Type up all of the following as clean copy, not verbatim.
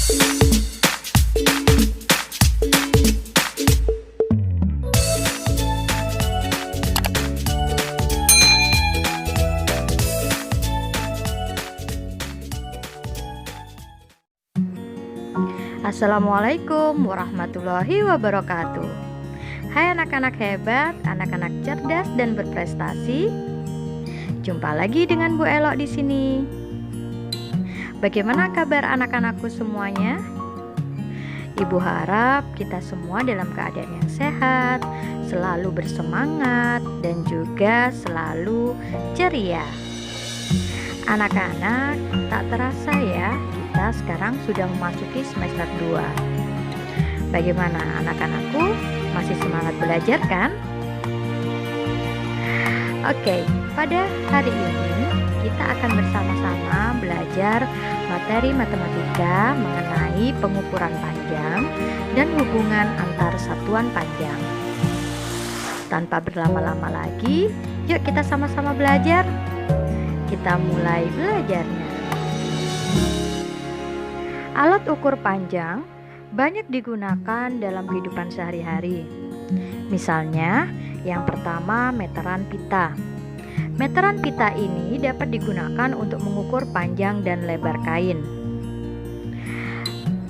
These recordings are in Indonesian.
Assalamualaikum warahmatullahi wabarakatuh. Hai anak-anak hebat, anak-anak cerdas dan berprestasi. Jumpa lagi dengan Bu Elok di sini. Bagaimana kabar anak-anakku semuanya? Ibu harap kita semua dalam keadaan yang sehat, selalu bersemangat dan juga selalu ceria. Anak-anak, tak terasa ya, kita sekarang sudah memasuki semester 2. Bagaimana anak-anakku? Masih semangat belajar kan? Oke, pada hari ini kita akan bersama-sama belajar materi matematika mengenai pengukuran panjang dan hubungan antar satuan panjang. Tanpa berlama-lama lagi, yuk kita sama-sama belajar. Kita mulai belajarnya. Alat ukur panjang banyak digunakan dalam kehidupan sehari-hari. Misalnya, yang pertama meteran pita. Meteran pita ini dapat digunakan untuk mengukur panjang dan lebar kain.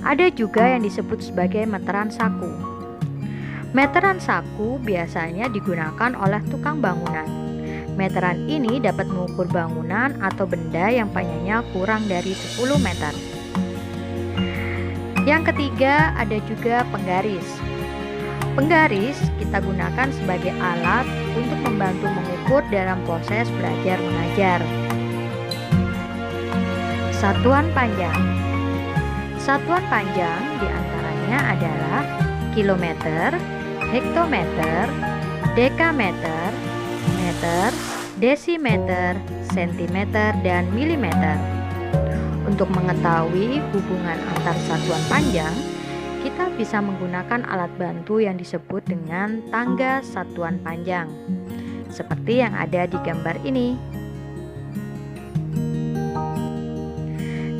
Ada juga yang disebut sebagai meteran saku. Meteran saku biasanya digunakan oleh tukang bangunan. Meteran ini dapat mengukur bangunan atau benda yang panjangnya kurang dari 10 meter. Yang ketiga ada juga penggaris. Penggaris kita gunakan sebagai alat untuk membantu mengukur dalam proses belajar mengajar. Satuan panjang. Satuan panjang diantaranya adalah kilometer, hektometer, dekameter, meter, desimeter, sentimeter, dan milimeter. Untuk mengetahui hubungan antar satuan panjang, kita bisa menggunakan alat bantu yang disebut dengan tangga satuan panjang, seperti yang ada di gambar ini.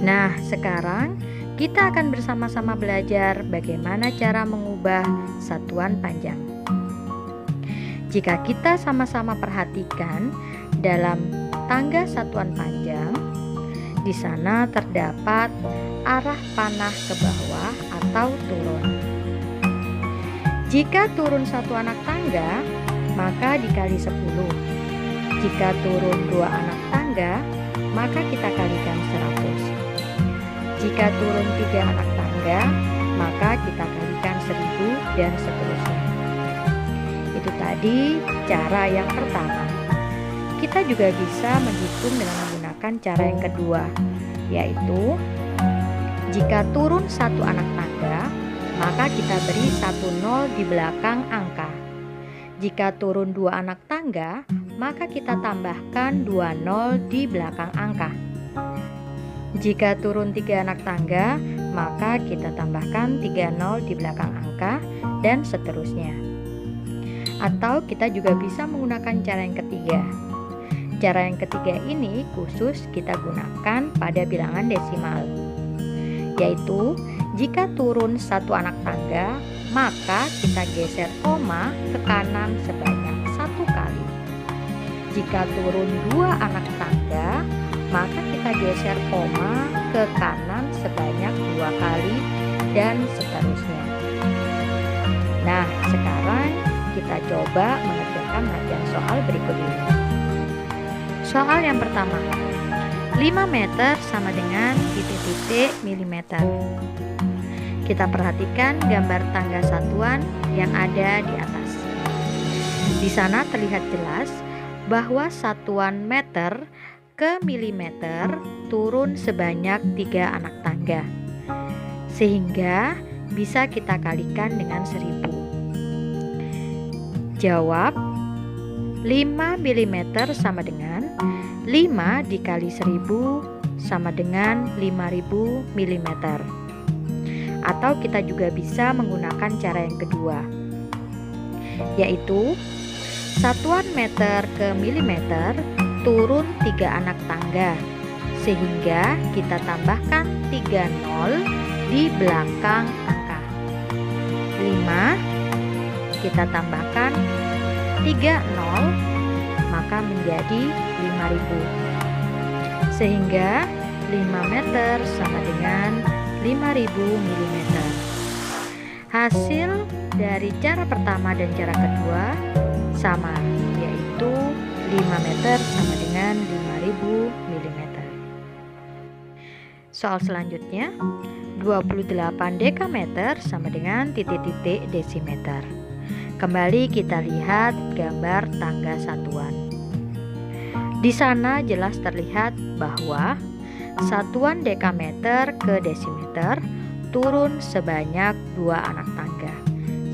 Nah, sekarang kita akan bersama-sama belajar bagaimana cara mengubah satuan panjang. Jika kita sama-sama perhatikan dalam tangga satuan panjang, di sana terdapat arah panah ke bawah atau turun. Jika turun satu anak tangga, maka dikali 10. Jika turun 2 anak tangga, maka kita kalikan 100. Jika turun 3 anak tangga, maka kita kalikan 1000 dan seterusnya. Itu tadi cara yang pertama. Kita juga bisa menghitung dengan menggunakan cara yang kedua, yaitu jika turun 1 anak tangga, maka kita beri 1 nol di belakang angka. Jika turun 2 anak tangga, maka kita tambahkan 2 nol di belakang angka. Jika turun 3 anak tangga, maka kita tambahkan 3 nol di belakang angka, dan seterusnya. Atau kita juga bisa menggunakan cara yang ketiga. Cara yang ketiga ini khusus kita gunakan pada bilangan desimal, yaitu jika turun 1 anak tangga, maka kita geser koma ke kanan sebanyak 1 kali. Jika turun 2 anak tangga, maka kita geser koma ke kanan sebanyak 2 kali, dan seterusnya. Nah, sekarang kita coba mengerjakan rangkaian soal berikut ini. Soal yang pertama, 5 meter sama dengan titik-titik milimeter. Kita perhatikan gambar tangga satuan yang ada di atas. Di sana terlihat jelas bahwa satuan meter ke milimeter turun sebanyak 3 anak tangga, sehingga bisa kita kalikan dengan 1000. Jawab, 5 mm sama dengan 5 dikali 1000 sama dengan 5000 mm. Atau kita juga bisa menggunakan cara yang kedua, yaitu satuan meter ke milimeter turun 3 anak tangga, sehingga kita tambahkan 3 nol di belakang angka. 5, kita tambahkan 3 nol, maka menjadi 5.000. Sehingga 5 meter sama dengan 5.000 mm. Hasil dari cara pertama dan cara kedua sama, yaitu 5 meter sama dengan 5.000 mm. Soal selanjutnya, 28 dekameter sama dengan titik-titik desimeter. Kembali kita lihat gambar tangga satuan. Di sana jelas terlihat bahwa satuan dekameter ke desimeter turun sebanyak 2 anak tangga,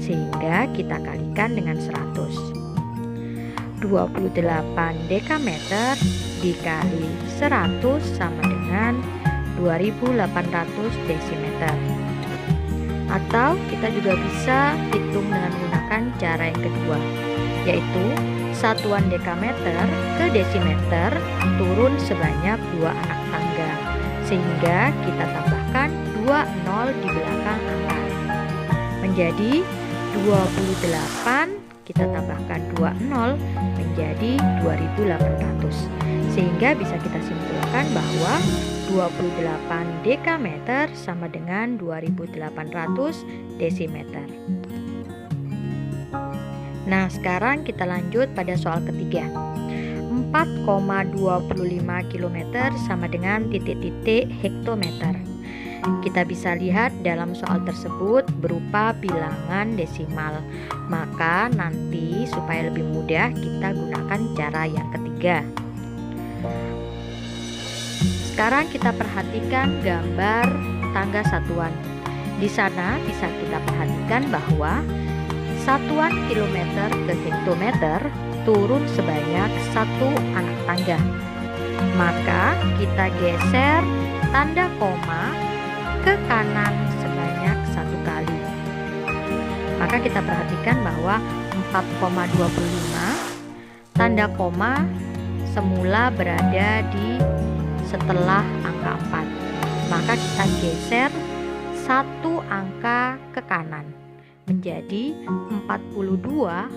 sehingga kita kalikan dengan 100. 28 dekameter dikali 100 sama dengan 2.800 desimeter. Atau kita juga bisa hitung dengan menggunakan cara yang kedua, yaitu satuan dekameter ke desimeter turun sebanyak 2 anak tangga, sehingga kita tambahkan 2 nol di belakang angka. Menjadi 28, kita tambahkan 2 nol menjadi 2.800. Sehingga bisa kita simpulkan bahwa 28 dekameter sama dengan 2.800 desimeter. Nah, sekarang kita lanjut pada soal ketiga. 4,25 km sama dengan titik-titik hektometer. Kita bisa lihat dalam soal tersebut berupa bilangan desimal. Maka nanti supaya lebih mudah kita gunakan cara yang ketiga. Sekarang kita perhatikan gambar tangga satuan. Di sana bisa kita perhatikan bahwa satuan kilometer ke hektometer turun sebanyak 1 anak tangga. Maka kita geser tanda koma ke kanan sebanyak 1 kali. Maka kita perhatikan bahwa 4,25 tanda koma semula berada di setelah angka 4. Maka kita geser 1 angka ke kanan menjadi 42,5.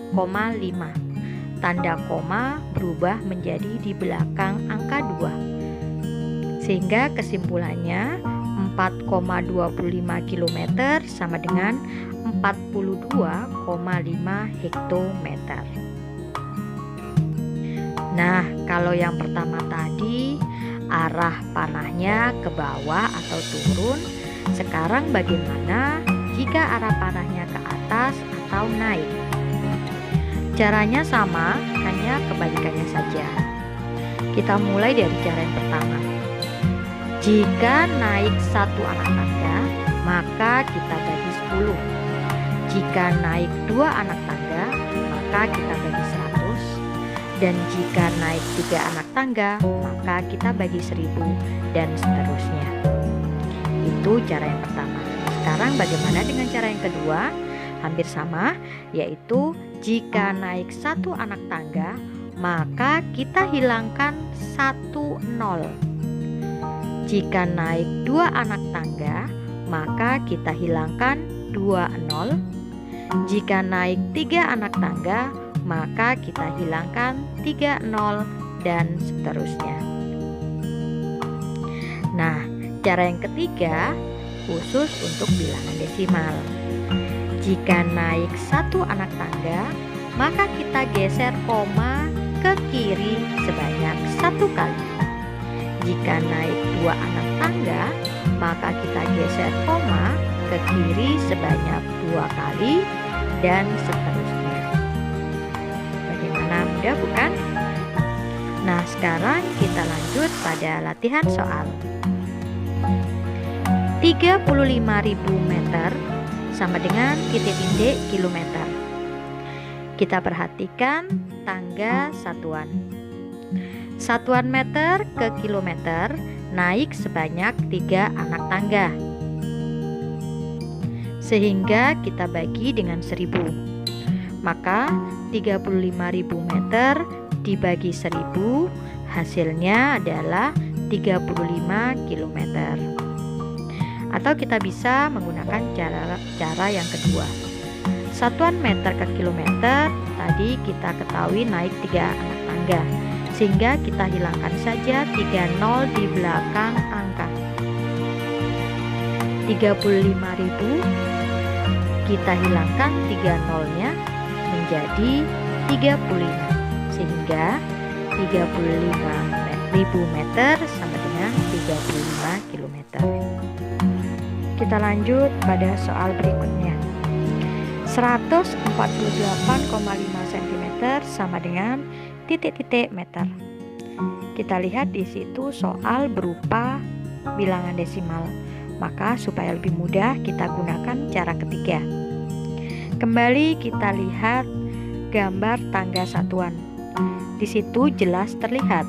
Tanda koma berubah menjadi di belakang angka 2. Sehingga kesimpulannya 4,25 km sama dengan 42,5 hektometer. Nah, kalau yang pertama tadi arah panahnya ke bawah atau turun. Sekarang bagaimana jika arah panahnya ke atas atau naik? Caranya sama, hanya kebalikannya saja. Kita mulai dari cara yang pertama. Jika naik 1 anak tangga, maka kita bagi 10. Jika naik 2 anak tangga, maka kita bagi 100. Dan jika naik 3 anak tangga, maka kita bagi 1000 dan seterusnya. Itu cara yang pertama. Sekarang bagaimana dengan cara yang kedua? Hampir sama, yaitu jika naik 1 anak tangga, maka kita hilangkan 1 nol. Jika naik 2 anak tangga, maka kita hilangkan 2 nol. Jika naik 3 anak tangga, maka kita hilangkan 3 nol dan seterusnya. Nah, cara yang ketiga khusus untuk bilangan desimal. Jika naik 1 anak tangga, maka kita geser koma ke kiri sebanyak 1 kali. Jika naik 2 anak tangga, maka kita geser koma ke kiri sebanyak 2 kali dan seterusnya. Bagaimana, mudah bukan? Nah, sekarang kita lanjut pada latihan soal. 35.000 meter sama dengan titik-titik kilometer. Kita perhatikan tangga satuan. Satuan meter ke kilometer naik sebanyak 3 anak tangga. Sehingga kita bagi dengan 1000. Maka 35.000 meter dibagi 1000 hasilnya adalah 35 kilometer. Atau kita bisa menggunakan cara yang kedua. Satuan meter ke kilometer tadi kita ketahui naik 3 anak tangga, sehingga kita hilangkan saja 3 nol di belakang angka 35.000. Kita hilangkan 3 nolnya menjadi 35, sehingga 35.000 meter sama dengan 35 km. Kita lanjut pada soal berikutnya. 148,5 cm sama dengan titik-titik meter. Kita lihat di situ soal berupa bilangan desimal. Maka supaya lebih mudah kita gunakan cara ketiga. Kembali kita lihat gambar tangga satuan. Di situ jelas terlihat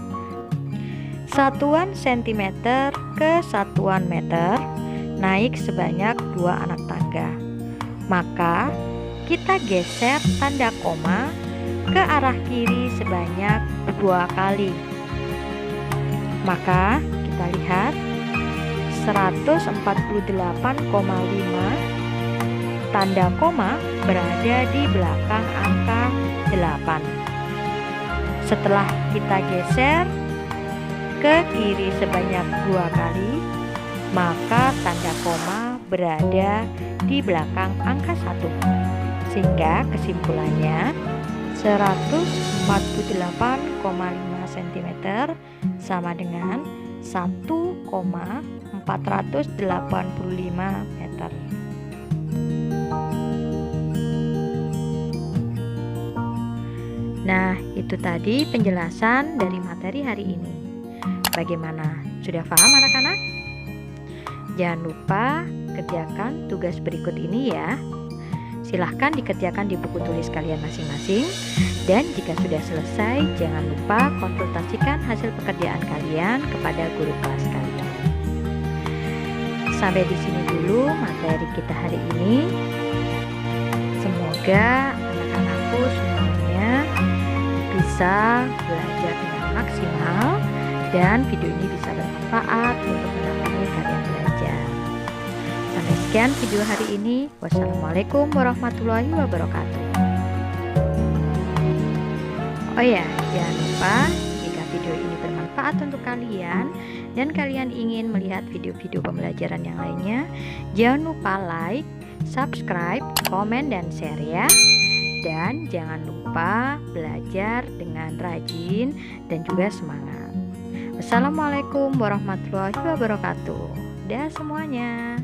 satuan cm ke satuan meter naik sebanyak 2 anak tangga. Maka kita geser tanda koma ke arah kiri sebanyak 2 kali. Maka kita lihat 148,5 tanda koma berada di belakang angka 8. Setelah kita geser ke kiri sebanyak 2 kali, maka tanda koma berada di belakang angka 1. Sehingga kesimpulannya 148,5 cm sama dengan 1,485 meter. Nah, itu tadi penjelasan dari materi hari ini. Bagaimana? Sudah paham anak-anak? Jangan lupa kerjakan tugas berikut ini ya. Silahkan dikerjakan di buku tulis kalian masing-masing. Dan jika sudah selesai, jangan lupa konsultasikan hasil pekerjaan kalian kepada guru kelas kalian. Sampai di sini dulu materi kita hari ini. Semoga anak-anakku semuanya bisa belajar dengan maksimal dan video ini bisa bermanfaat untuk menemani kalian belajar. Sampai sekian video hari ini. Wassalamualaikum warahmatullahi wabarakatuh. Oh ya, jangan lupa jika video ini bermanfaat untuk kalian dan kalian ingin melihat video-video pembelajaran yang lainnya, jangan lupa like, subscribe, komen, dan share ya. Dan jangan lupa belajar dengan rajin dan juga semangat. Wassalamualaikum warahmatullahi wabarakatuh. Dah semuanya.